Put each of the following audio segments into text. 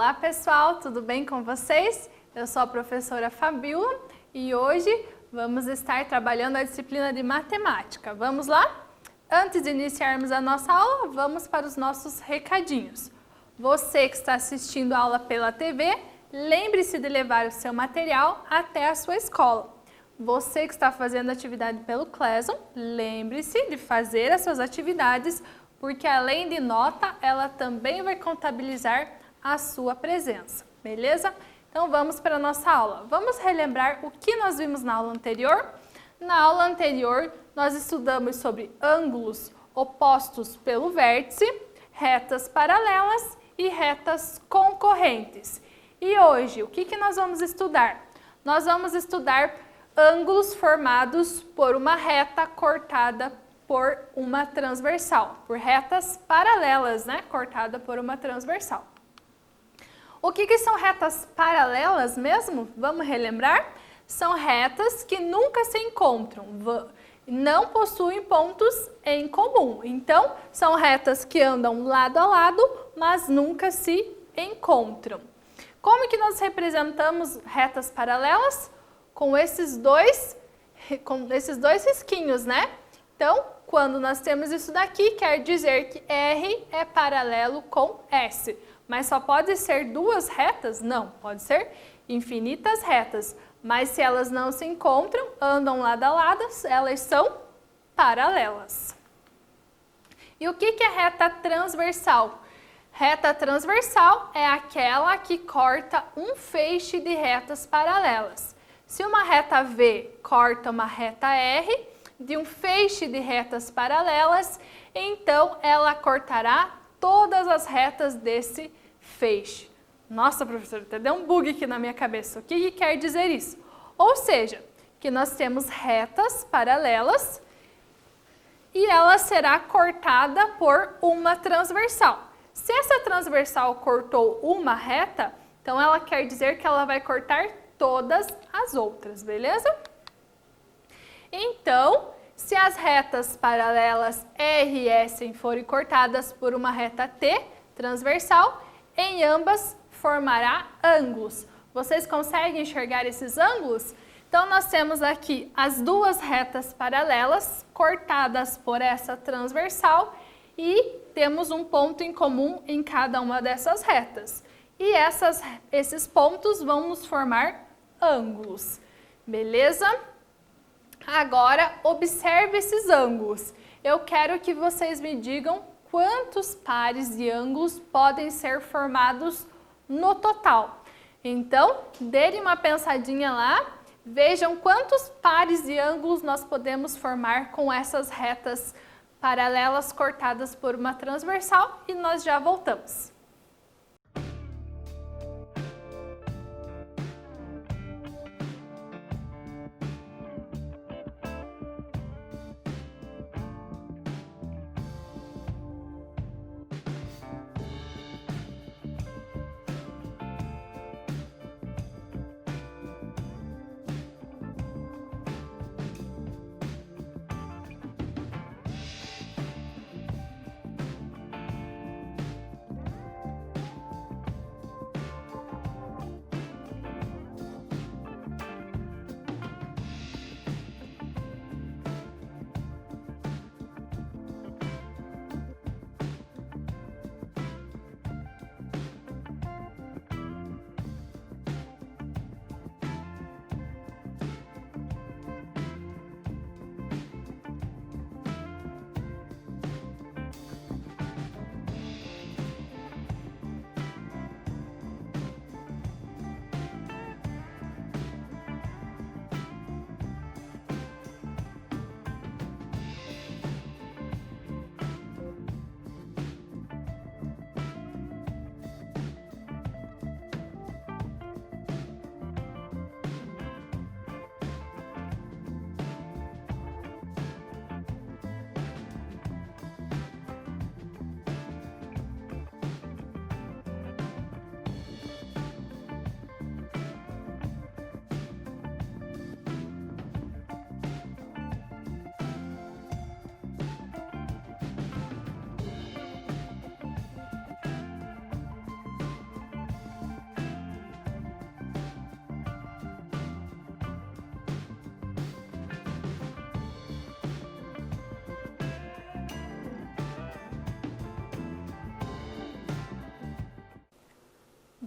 Olá pessoal, tudo bem com vocês? Eu sou a professora Fabiola e hoje vamos estar trabalhando a disciplina de matemática. Vamos lá? Antes de iniciarmos a nossa aula, vamos para os nossos recadinhos. Você que está assistindo a aula pela TV, lembre-se de levar o seu material até a sua escola. Você que está fazendo atividade pelo Classroom, lembre-se de fazer as suas atividades, porque além de nota, ela também vai contabilizar a sua presença, beleza? Então vamos para a nossa aula. Vamos relembrar o que nós vimos na aula anterior? Na aula anterior, nós estudamos sobre ângulos opostos pelo vértice, retas paralelas e retas concorrentes. E hoje, o que nós vamos estudar? Nós vamos estudar ângulos formados por uma reta cortada por uma transversal, por retas paralelas, né? Cortada por uma transversal. O que são retas paralelas mesmo? Vamos relembrar? São retas que nunca se encontram, não possuem pontos em comum. Então, são retas que andam lado a lado, mas nunca se encontram. Como que nós representamos retas paralelas? Com esses dois risquinhos, né? Então, quando nós temos isso daqui, quer dizer que R é paralelo com S. Mas só pode ser duas retas? Não, pode ser infinitas retas. Mas se elas não se encontram, andam lado a lado, elas são paralelas. E o que é reta transversal? Reta transversal é aquela que corta um feixe de retas paralelas. Se uma reta V corta uma reta R de um feixe de retas paralelas, então ela cortará todas as retas desse feixe. Nossa, professora, até deu um bug aqui na minha cabeça. O que quer dizer isso? Ou seja, que nós temos retas paralelas e ela será cortada por uma transversal. Se essa transversal cortou uma reta, então ela quer dizer que ela vai cortar todas as outras, beleza? Então, se as retas paralelas R e S forem cortadas por uma reta T transversal, em ambas formará ângulos. Vocês conseguem enxergar esses ângulos? Então, nós temos aqui as duas retas paralelas cortadas por essa transversal e temos um ponto em comum em cada uma dessas retas. E esses pontos vão nos formar ângulos, beleza? Agora, observe esses ângulos. Eu quero que vocês me digam quantos pares de ângulos podem ser formados no total. Então, dêem uma pensadinha lá, vejam quantos pares de ângulos nós podemos formar com essas retas paralelas cortadas por uma transversal e nós já voltamos.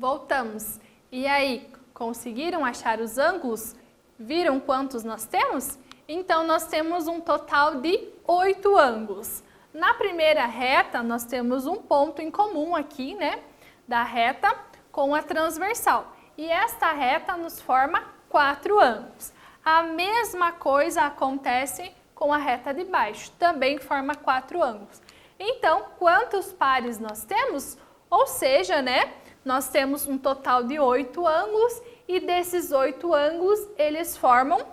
Voltamos. E aí, conseguiram achar os ângulos? Viram quantos nós temos? Então, nós temos um total de 8 ângulos. Na primeira reta, nós temos um ponto em comum aqui, né? Da reta com a transversal. E esta reta nos forma 4 ângulos. A mesma coisa acontece com a reta de baixo, também forma 4 ângulos. Então, quantos pares nós temos? Ou seja, né? Nós temos um total de 8 ângulos e desses 8 ângulos, eles formam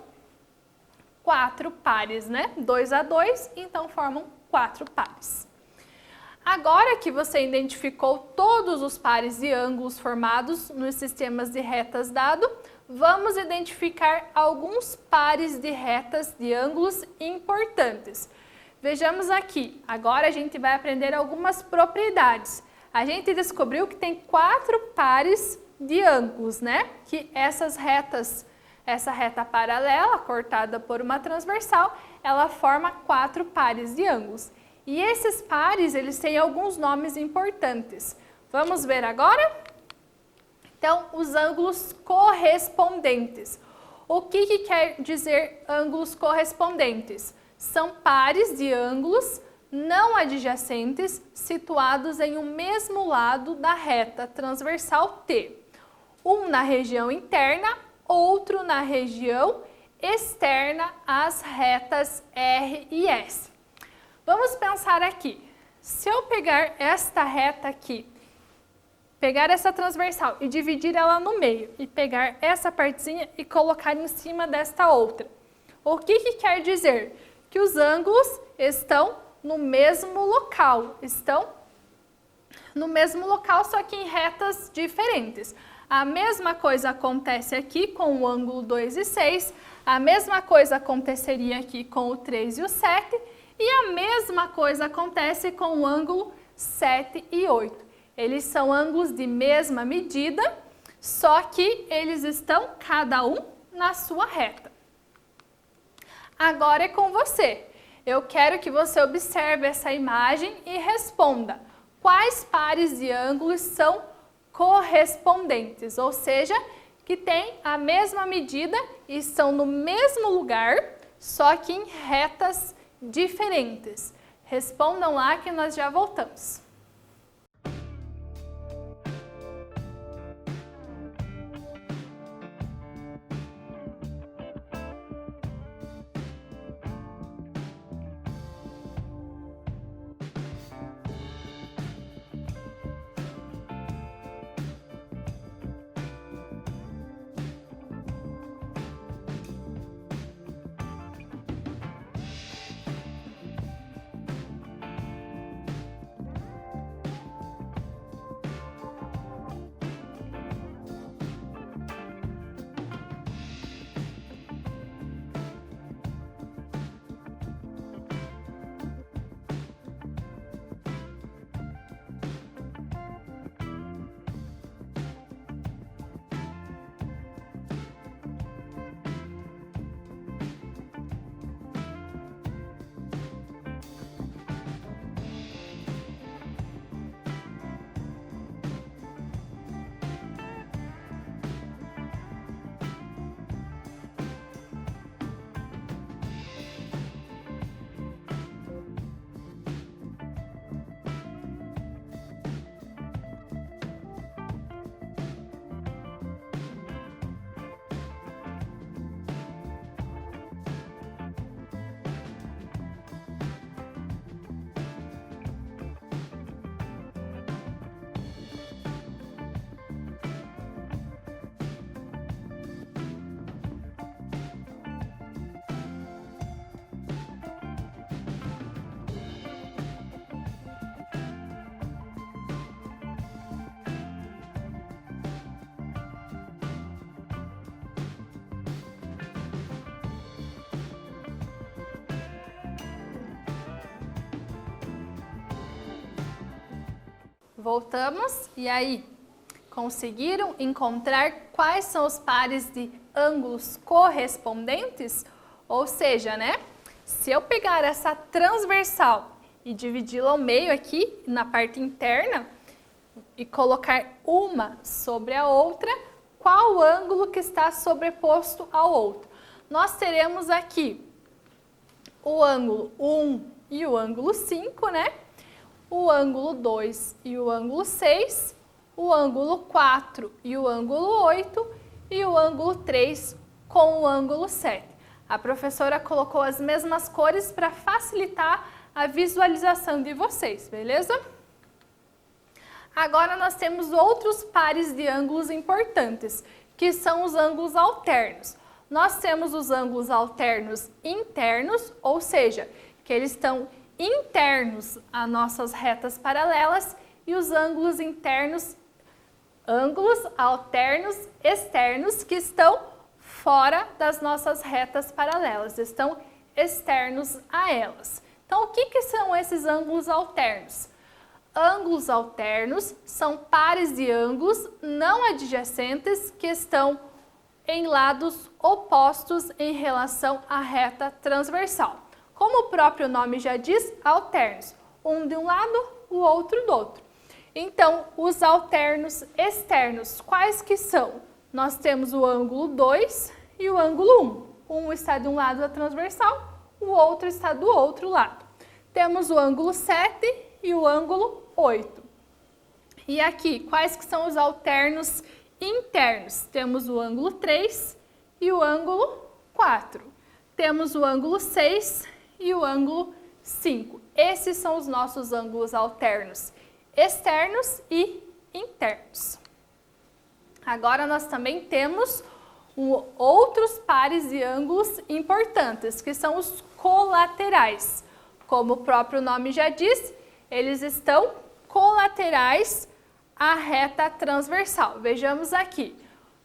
4 pares, né? 2 a 2, então formam 4 pares. Agora que você identificou todos os pares de ângulos formados nos sistemas de retas dado, vamos identificar alguns pares de retas de ângulos importantes. Vejamos aqui, agora a gente vai aprender algumas propriedades. A gente descobriu que tem 4 pares de ângulos, né? Que essas retas, essa reta paralela cortada por uma transversal, ela forma 4 pares de ângulos. E esses pares, eles têm alguns nomes importantes. Vamos ver agora? Então, os ângulos correspondentes. O que quer dizer ângulos correspondentes? São pares de ângulos não adjacentes situados em um mesmo lado da reta transversal T. Um na região interna, outro na região externa às retas R e S. Vamos pensar aqui. Se eu pegar esta reta aqui, pegar essa transversal e dividir ela no meio, e pegar essa partezinha e colocar em cima desta outra, o que quer dizer? Que os ângulos estão no mesmo local, só que em retas diferentes. A mesma coisa acontece aqui com o ângulo 2 e 6, a mesma coisa aconteceria aqui com o 3 e o 7, e a mesma coisa acontece com o ângulo 7 e 8. Eles são ângulos de mesma medida, só que eles estão cada um na sua reta. Agora é com você. Eu quero que você observe essa imagem e responda quais pares de ângulos são correspondentes, ou seja, que têm a mesma medida e estão no mesmo lugar, só que em retas diferentes. Respondam lá que nós já voltamos. Voltamos e aí, conseguiram encontrar quais são os pares de ângulos correspondentes? Ou seja, né? Se eu pegar essa transversal e dividi-la ao meio aqui, na parte interna, e colocar uma sobre a outra, qual o ângulo que está sobreposto ao outro? Nós teremos aqui o ângulo 1 e o ângulo 5, né? O ângulo 2 e o ângulo 6, o ângulo 4 e o ângulo 8 e o ângulo 3 com o ângulo 7. A professora colocou as mesmas cores para facilitar a visualização de vocês, beleza? Agora nós temos outros pares de ângulos importantes, que são os ângulos alternos. Nós temos os ângulos alternos internos, ou seja, que eles estão internos a nossas retas paralelas, e os ângulos internos, ângulos alternos externos, que estão fora das nossas retas paralelas, estão externos a elas. Então, o que são esses ângulos alternos? Ângulos alternos são pares de ângulos não adjacentes que estão em lados opostos em relação à reta transversal. Como o próprio nome já diz, alternos, um de um lado, o outro do outro. Então, os alternos externos, quais que são? Nós temos o ângulo 2 e o ângulo 1. Um está de um lado da transversal, o outro está do outro lado. Temos o ângulo 7 e o ângulo 8. E aqui, quais que são os alternos internos? Temos o ângulo 3 e o ângulo 4. Temos o ângulo 6 e o ângulo 5. Esses são os nossos ângulos alternos externos e internos. Agora nós também temos outros pares de ângulos importantes, que são os colaterais. Como o próprio nome já diz, eles estão colaterais à reta transversal. Vejamos aqui.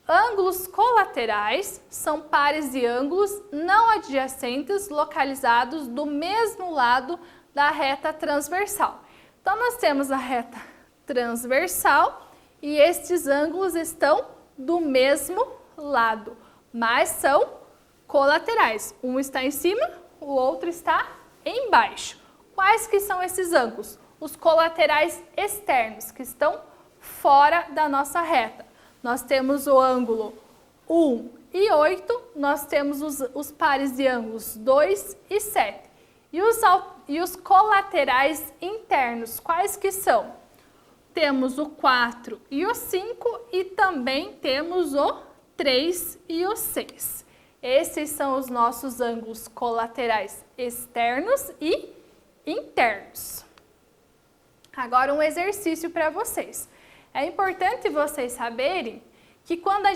Ângulos colaterais são pares de ângulos não adjacentes localizados do mesmo lado da reta transversal. Então, nós temos a reta transversal e estes ângulos estão do mesmo lado, mas são colaterais. Um está em cima, o outro está embaixo. Quais que são esses ângulos? Os colaterais externos, que estão fora da nossa reta. Nós temos o ângulo 1 e 8, nós temos os pares de ângulos 2 e 7. E os colaterais internos, quais que são? Temos o 4 e o 5 e também temos o 3 e o 6. Esses são os nossos ângulos colaterais externos e internos. Agora um exercício para vocês. É importante vocês saberem que quando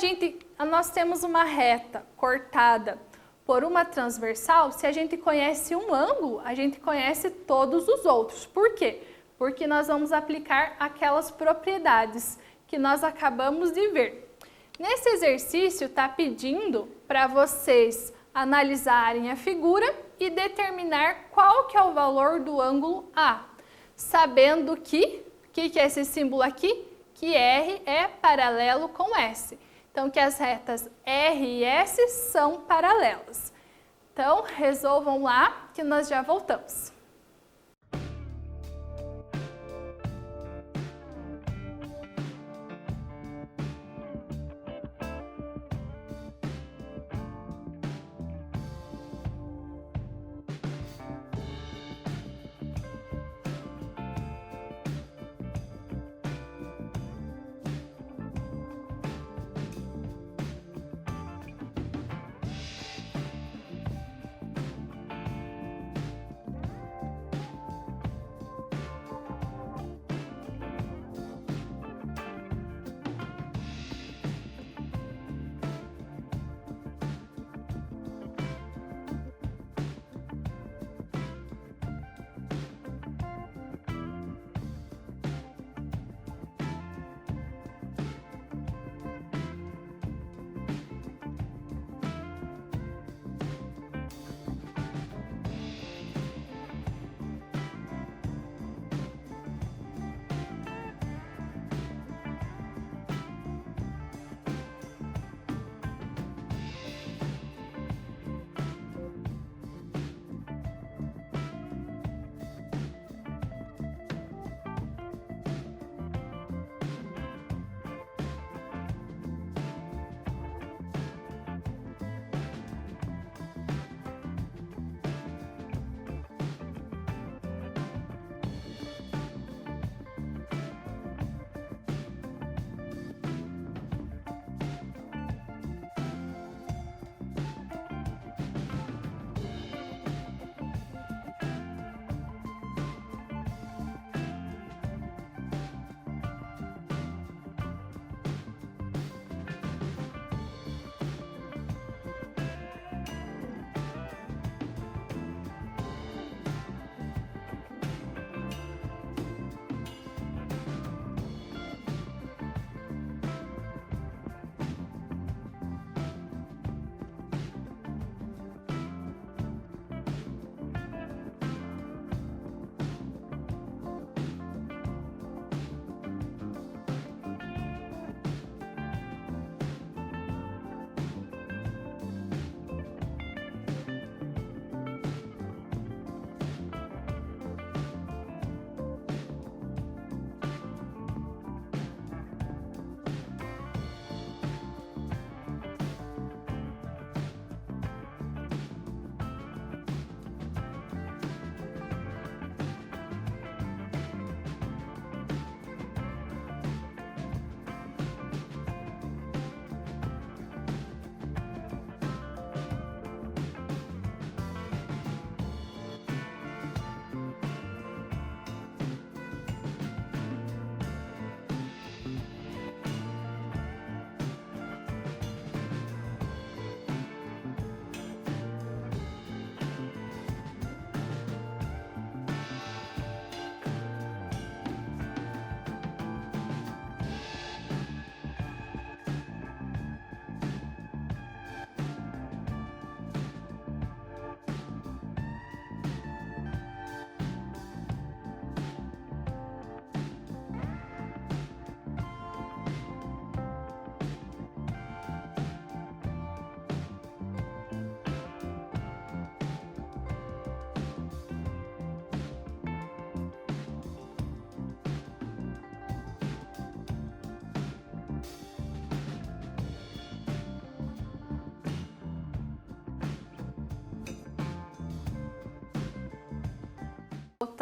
nós temos uma reta cortada por uma transversal, se a gente conhece um ângulo, a gente conhece todos os outros. Por quê? Porque nós vamos aplicar aquelas propriedades que nós acabamos de ver. Nesse exercício está pedindo para vocês analisarem a figura e determinar qual que é o valor do ângulo A, sabendo que, o que é esse símbolo aqui? Que R é paralelo com S. Então, que as retas R e S são paralelas. Então, resolvam lá que nós já voltamos.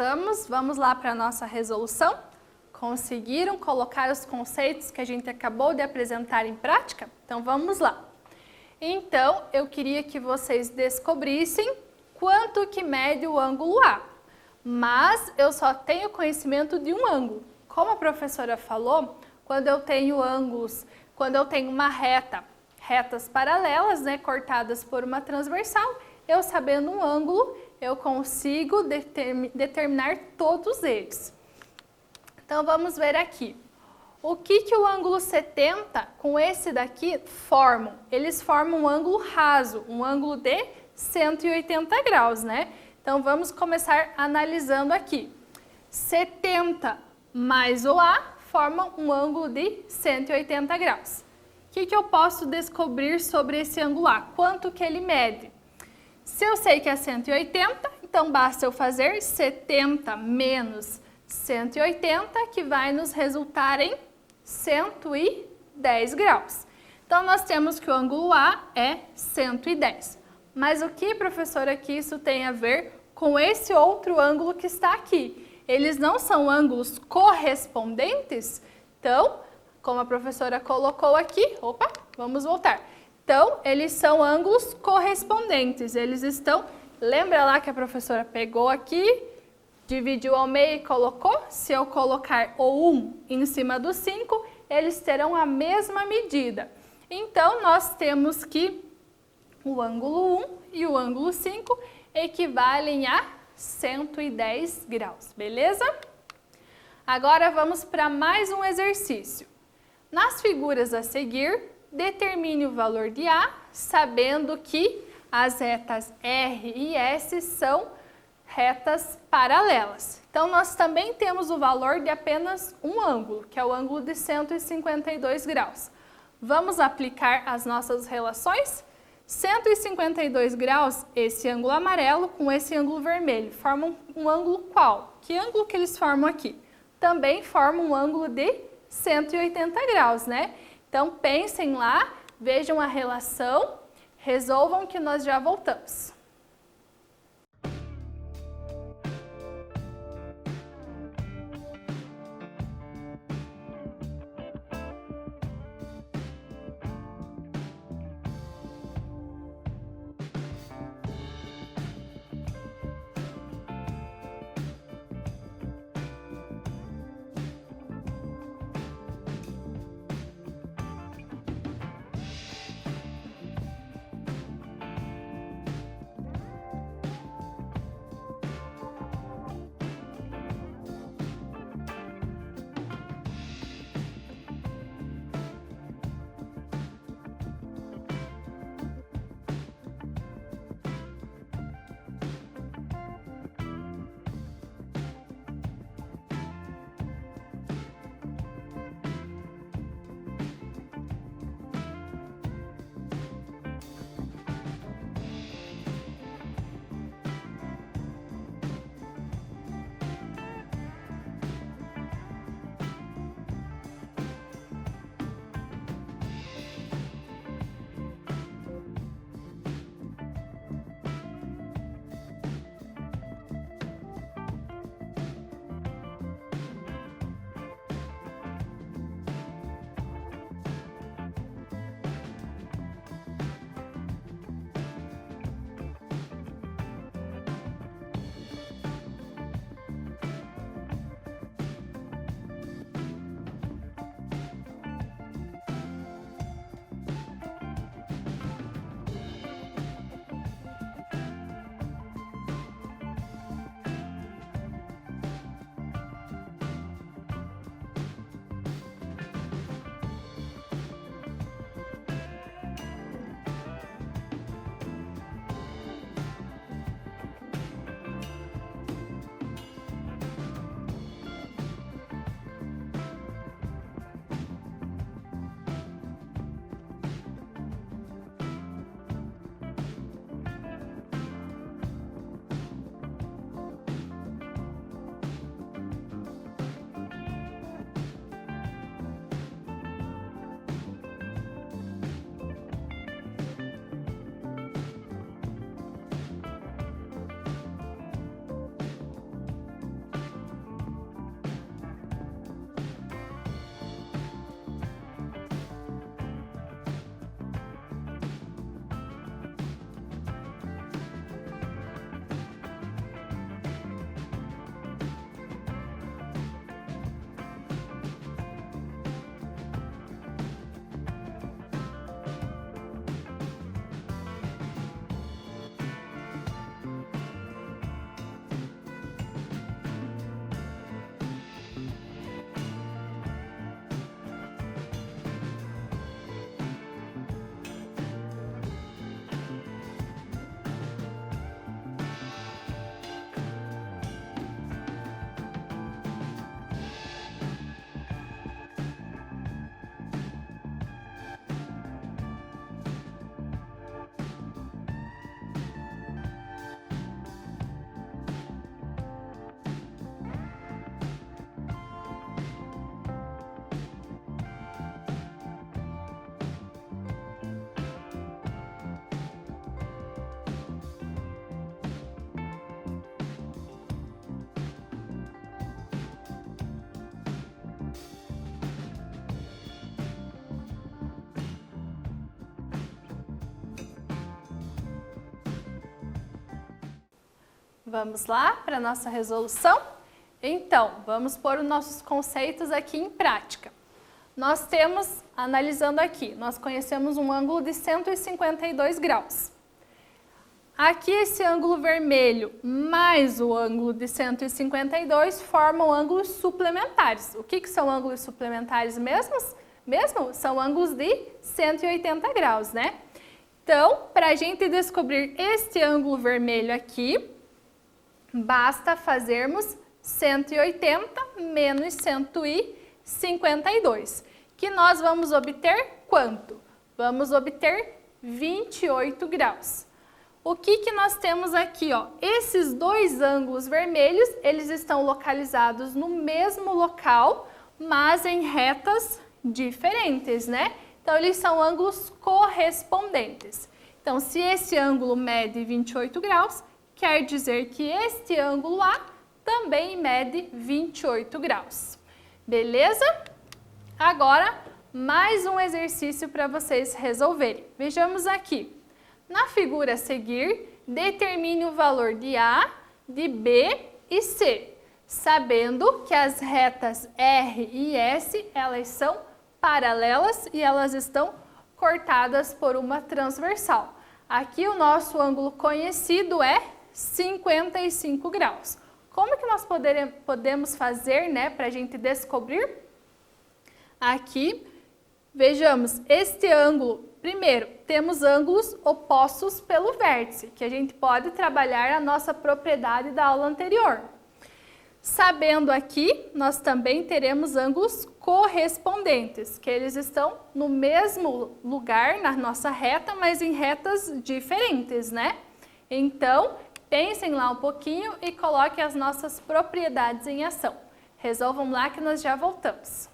voltamos. Vamos lá para a nossa resolução? Conseguiram colocar os conceitos que a gente acabou de apresentar em prática? Então vamos lá. Então, eu queria que vocês descobrissem quanto que mede o ângulo A. Mas eu só tenho conhecimento de um ângulo. Como a professora falou, quando eu tenho ângulos, quando eu tenho uma retas paralelas, né, cortadas por uma transversal, eu sabendo um ângulo, eu consigo determinar todos eles. Então vamos ver aqui. O que o ângulo 70 com esse daqui formam? Eles formam um ângulo raso, um ângulo de 180 graus, né? Então vamos começar analisando aqui. 70 mais o A formam um ângulo de 180 graus. O que eu posso descobrir sobre esse ângulo A? Quanto que ele mede? Se eu sei que é 180, então basta eu fazer 70 menos 180, que vai nos resultar em 110 graus. Então, nós temos que o ângulo A é 110. Mas o que, professora, que isso tem a ver com esse outro ângulo que está aqui? Eles não são ângulos correspondentes? Então, como a professora colocou aqui, vamos voltar. Então, eles são ângulos correspondentes. Eles estão, lembra lá que a professora pegou aqui, dividiu ao meio e colocou? Se eu colocar o 1 em cima do 5, eles terão a mesma medida. Então, nós temos que o ângulo 1 e o ângulo 5 equivalem a 110 graus, beleza? Agora vamos para mais um exercício. Nas figuras a seguir, determine o valor de A, sabendo que as retas R e S são retas paralelas. Então, nós também temos o valor de apenas um ângulo, que é o ângulo de 152 graus. Vamos aplicar as nossas relações? 152 graus, esse ângulo amarelo com esse ângulo vermelho, formam um ângulo qual? Que ângulo que eles formam aqui? Também formam um ângulo de 180 graus, né? Então, pensem lá, vejam a relação, resolvam que nós já voltamos. Vamos lá para a nossa resolução? Então, vamos pôr os nossos conceitos aqui em prática. Nós temos, analisando aqui, nós conhecemos um ângulo de 152 graus. Aqui esse ângulo vermelho mais o ângulo de 152 formam ângulos suplementares. O que são ângulos suplementares mesmo? São ângulos de 180 graus, né? Então, para a gente descobrir este ângulo vermelho aqui, basta fazermos 180 menos 152, que nós vamos obter quanto? Vamos obter 28 graus. O que nós temos aqui, ó? Esses dois ângulos vermelhos, eles estão localizados no mesmo local, mas em retas diferentes, né? Então, eles são ângulos correspondentes. Então, se esse ângulo mede 28 graus, quer dizer que este ângulo A também mede 28 graus. Beleza? Agora, mais um exercício para vocês resolverem. Vejamos aqui. Na figura a seguir, determine o valor de A, de B e C, sabendo que as retas R e S, elas são paralelas e elas estão cortadas por uma transversal. Aqui o nosso ângulo conhecido é 55 graus. Como que nós podemos fazer, né, para a gente descobrir? Aqui, vejamos, este ângulo, primeiro, temos ângulos opostos pelo vértice, que a gente pode trabalhar a nossa propriedade da aula anterior. Sabendo aqui, nós também teremos ângulos correspondentes, que eles estão no mesmo lugar na nossa reta, mas em retas diferentes, né? Então, pensem lá um pouquinho e coloquem as nossas propriedades em ação. Resolvam lá que nós já voltamos.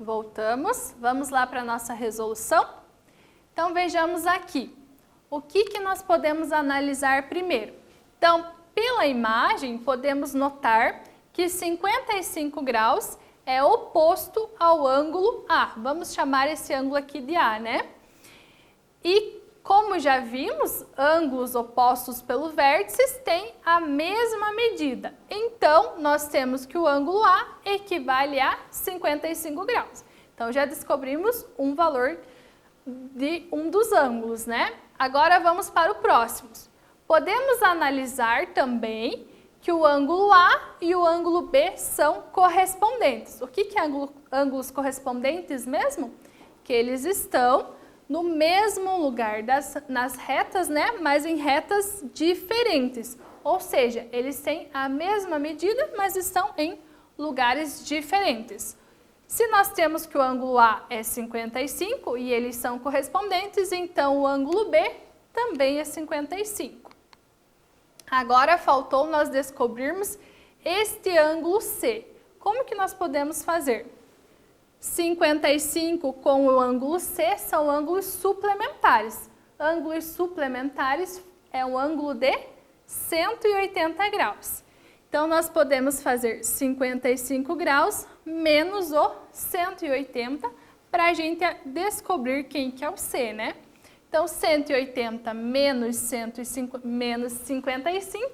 Voltamos, vamos lá para a nossa resolução? Então, vejamos aqui, o que nós podemos analisar primeiro? Então, pela imagem, podemos notar que 55 graus é oposto ao ângulo A. Vamos chamar esse ângulo aqui de A, né? E como já vimos, ângulos opostos pelo vértice têm a mesma medida. Então, nós temos que o ângulo A equivale a 55 graus. Então, já descobrimos um valor de um dos ângulos, né? Agora, vamos para o próximo. Podemos analisar também que o ângulo A e o ângulo B são correspondentes. O que é ângulos correspondentes mesmo? Que eles estão no mesmo lugar nas retas, né? Mas em retas diferentes. Ou seja, eles têm a mesma medida, mas estão em lugares diferentes. Se nós temos que o ângulo A é 55 e eles são correspondentes, então o ângulo B também é 55. Agora faltou nós descobrirmos este ângulo C. Como que nós podemos fazer? 55 com o ângulo C são ângulos suplementares. Ângulos suplementares é um ângulo de 180 graus. Então, nós podemos fazer 55 graus menos o 180 para a gente descobrir quem que é o C, né? Então, 180 menos 55,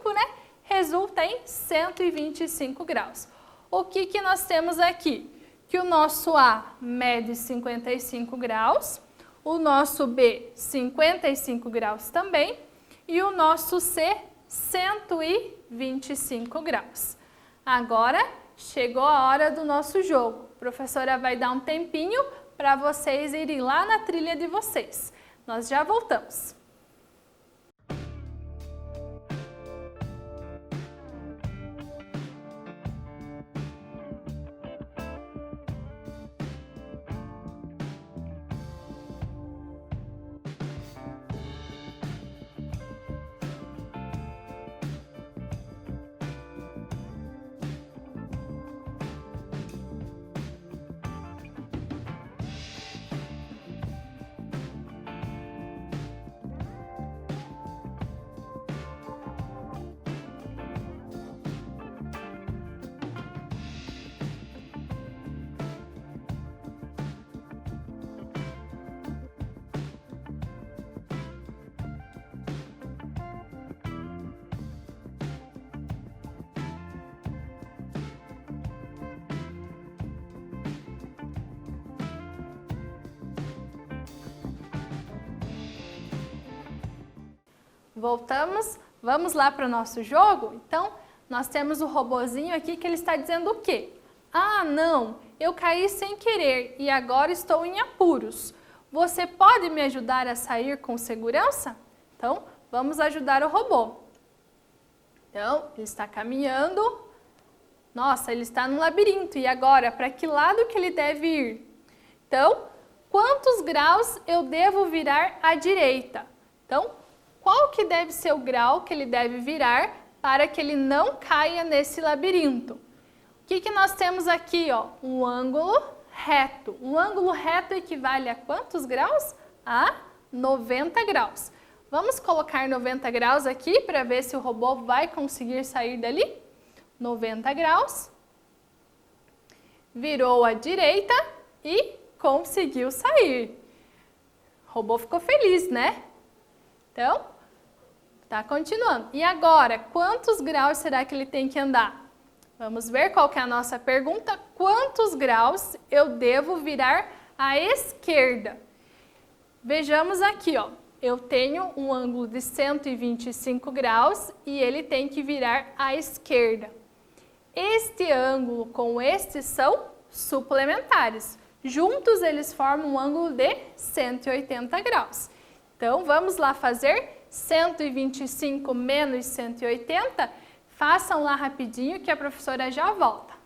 né? Resulta em 125 graus. O que nós temos aqui? Que o nosso A mede 55 graus, o nosso B 55 graus também e o nosso C 125 graus. Agora chegou a hora do nosso jogo. A professora vai dar um tempinho para vocês irem lá na trilha de vocês. Nós já voltamos. Voltamos, vamos lá para o nosso jogo? Então, nós temos o robozinho aqui que ele está dizendo o quê? Ah, não, eu caí sem querer e agora estou em apuros. Você pode me ajudar a sair com segurança? Então, vamos ajudar o robô. Então, ele está caminhando. Nossa, ele está no labirinto. E agora, para que lado que ele deve ir? Então, quantos graus eu devo virar à direita? Então, qual que deve ser o grau que ele deve virar para que ele não caia nesse labirinto? O que nós temos aqui? Ó? Um ângulo reto. Um ângulo reto equivale a quantos graus? A 90 graus. Vamos colocar 90 graus aqui para ver se o robô vai conseguir sair dali. 90 graus. Virou à direita e conseguiu sair. O robô ficou feliz, né? Então, tá continuando. E agora, quantos graus será que ele tem que andar? Vamos ver qual que é a nossa pergunta. Quantos graus eu devo virar à esquerda? Vejamos aqui, ó. Eu tenho um ângulo de 125 graus e ele tem que virar à esquerda. Este ângulo com este são suplementares. Juntos eles formam um ângulo de 180 graus. Então, vamos lá fazer 125 menos 180. Façam lá rapidinho que a professora já volta.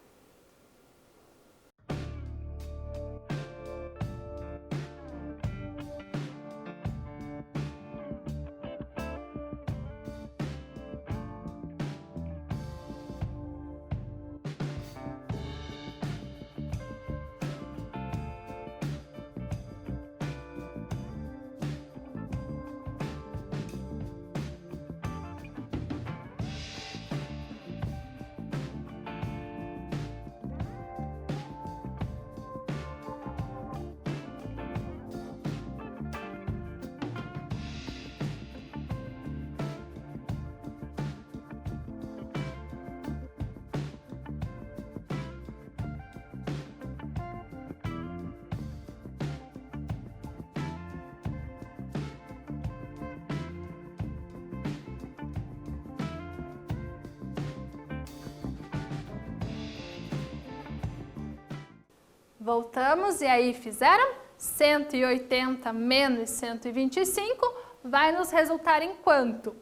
Voltamos e aí fizeram 180 menos 125 vai nos resultar em quanto?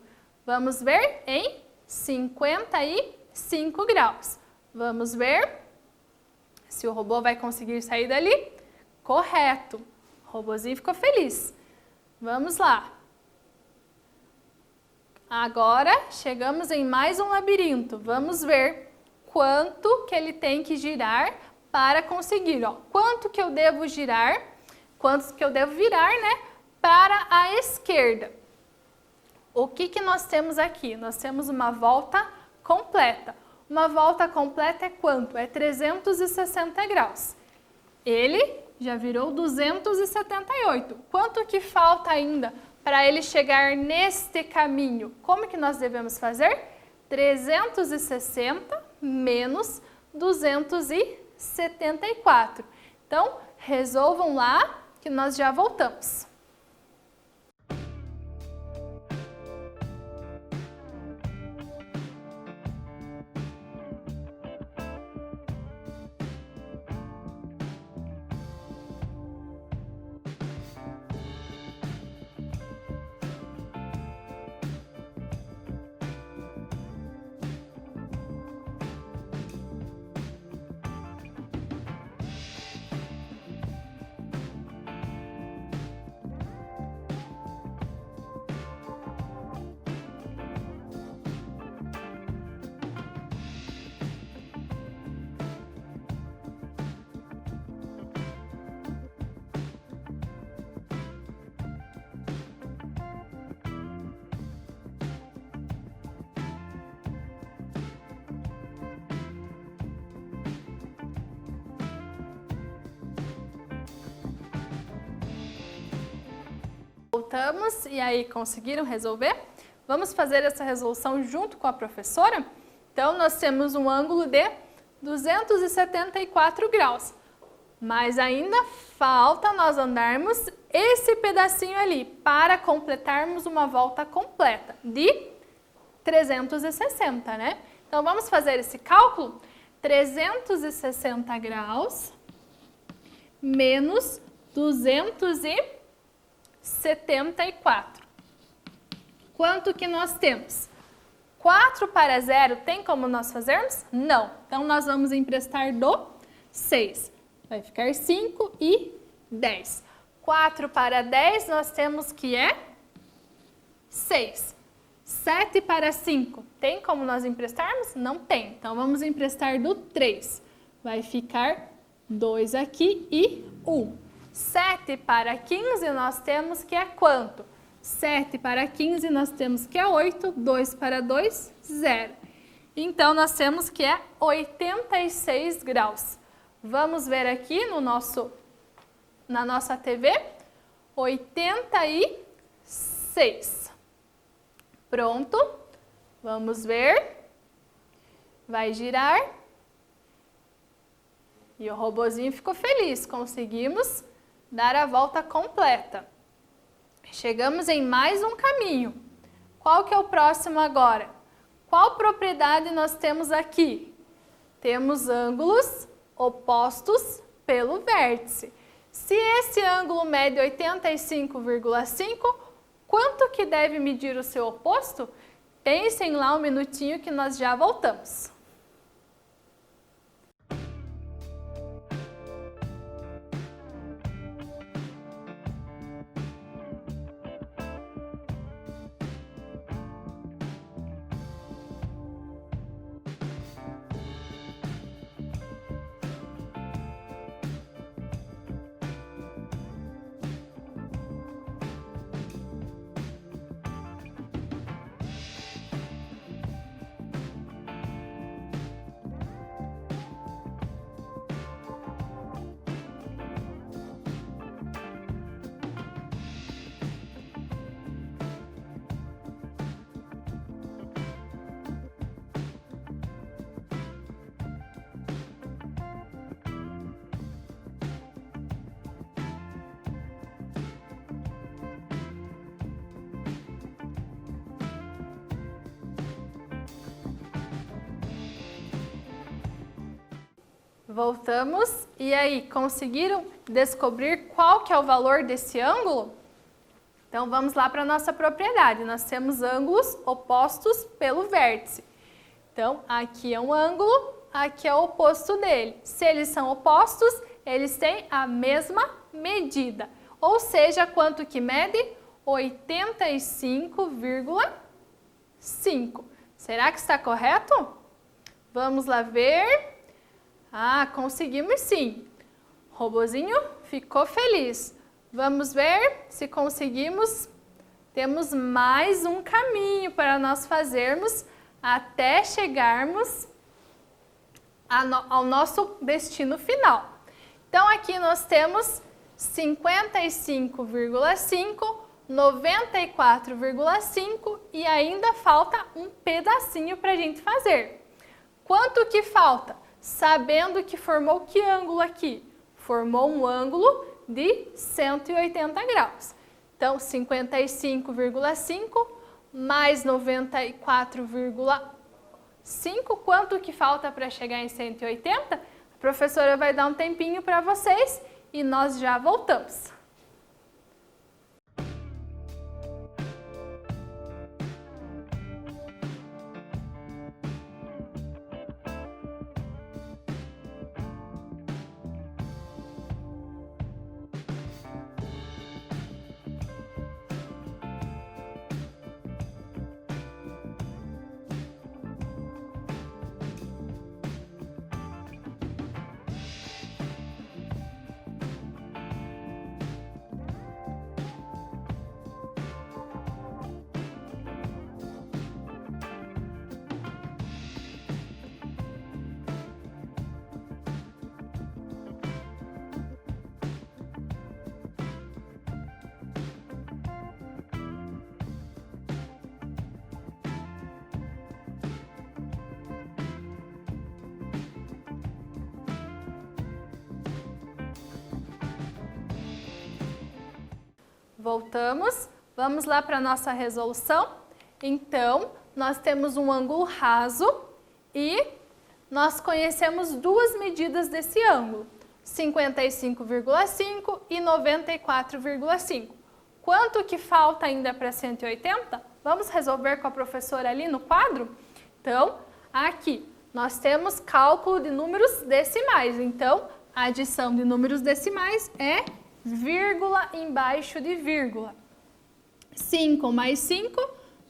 Vamos ver em 55 graus. Vamos ver se o robô vai conseguir sair dali. Correto. O robozinho ficou feliz. Vamos lá. Agora chegamos em mais um labirinto. Vamos ver quanto que ele tem que girar para conseguir. Ó, quanto que eu devo girar, quanto que eu devo virar, né, para a esquerda. O que nós temos aqui? Nós temos uma volta completa. Uma volta completa é quanto? É 360 graus. Ele já virou 278. Quanto que falta ainda para ele chegar neste caminho? Como que nós devemos fazer? 360 menos 274. Então, resolvam lá que nós já voltamos. Voltamos e aí conseguiram resolver? Vamos fazer essa resolução junto com a professora? Então, nós temos um ângulo de 274 graus, mas ainda falta nós andarmos esse pedacinho ali para completarmos uma volta completa de 360, né? Então, vamos fazer esse cálculo? 360 graus menos 274. Quanto que nós temos? 4 para 0, tem como nós fazermos? Não. Então, nós vamos emprestar do 6. Vai ficar 5 e 10. 4 para 10, nós temos que é 6. 7 para 5, tem como nós emprestarmos? Não tem. Então, vamos emprestar do 3. Vai ficar 2 aqui e 1. 7 para 15, nós temos que é quanto? 7 para 15, nós temos que é 8. 2 para 2, 0. Então, nós temos que é 86 graus. Vamos ver aqui na nossa TV. 86. Pronto. Vamos ver. Vai girar. E o robozinho ficou feliz. Conseguimos dar a volta completa. Chegamos em mais um caminho. Qual que é o próximo agora? Qual propriedade nós temos aqui? Temos ângulos opostos pelo vértice. Se esse ângulo mede 85,5, quanto que deve medir o seu oposto? Pensem lá um minutinho que nós já voltamos. Voltamos. E aí, conseguiram descobrir qual que é o valor desse ângulo? Então, vamos lá para a nossa propriedade. Nós temos ângulos opostos pelo vértice. Então, aqui é um ângulo, aqui é o oposto dele. Se eles são opostos, eles têm a mesma medida. Ou seja, quanto que mede? 85,5. Será que está correto? Vamos lá ver. Ah, conseguimos sim. O robozinho ficou feliz. Vamos ver se conseguimos. Temos mais um caminho para nós fazermos até chegarmos ao nosso destino final. Então, aqui nós temos 55,5, 94,5 e ainda falta um pedacinho para a gente fazer. Quanto que falta? Sabendo que formou que ângulo aqui? Formou um ângulo de 180 graus. Então, 55,5 mais 94,5, quanto que falta para chegar em 180? A professora vai dar um tempinho para vocês e nós já voltamos. Voltamos, vamos lá para a nossa resolução. Então, nós temos um ângulo raso e nós conhecemos duas medidas desse ângulo, 55,5 e 94,5. Quanto que falta ainda para 180? Vamos resolver com a professora ali no quadro? Então, aqui, nós temos cálculo de números decimais. Então, a adição de números decimais é vírgula embaixo de vírgula. 5 mais 5,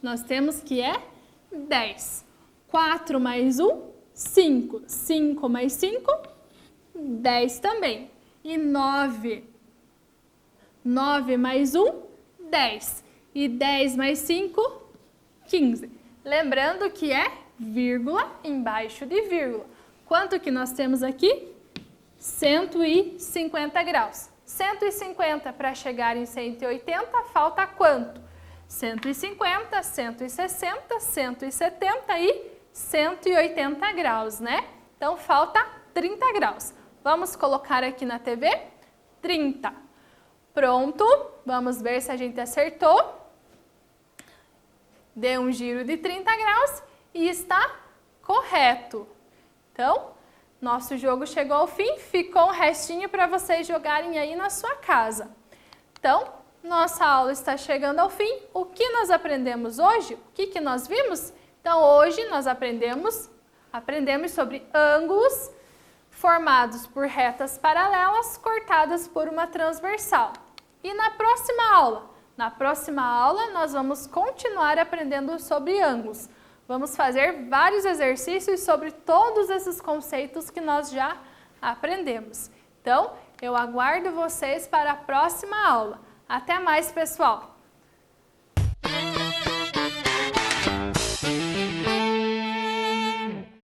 nós temos que é 10. 4 mais 1, 5. 5 mais 5, 10 também. E 9. 9 mais 1, 10. E 10 mais 5, 15. Lembrando que é vírgula embaixo de vírgula. Quanto que nós temos aqui? 150 graus. 150 para chegar em 180, falta quanto? 150, 160, 170 e 180 graus, né? Então, falta 30 graus. Vamos colocar aqui na TV? 30. Pronto, vamos ver se a gente acertou. Deu um giro de 30 graus e está correto. Então, nosso jogo chegou ao fim, ficou um restinho para vocês jogarem aí na sua casa. Então, nossa aula está chegando ao fim. O que nós aprendemos hoje? O que nós vimos? Então, hoje nós aprendemos sobre ângulos formados por retas paralelas cortadas por uma transversal. E na próxima aula? Na próxima aula, nós vamos continuar aprendendo sobre ângulos. Vamos fazer vários exercícios sobre todos esses conceitos que nós já aprendemos. Então, eu aguardo vocês para a próxima aula. Até mais, pessoal!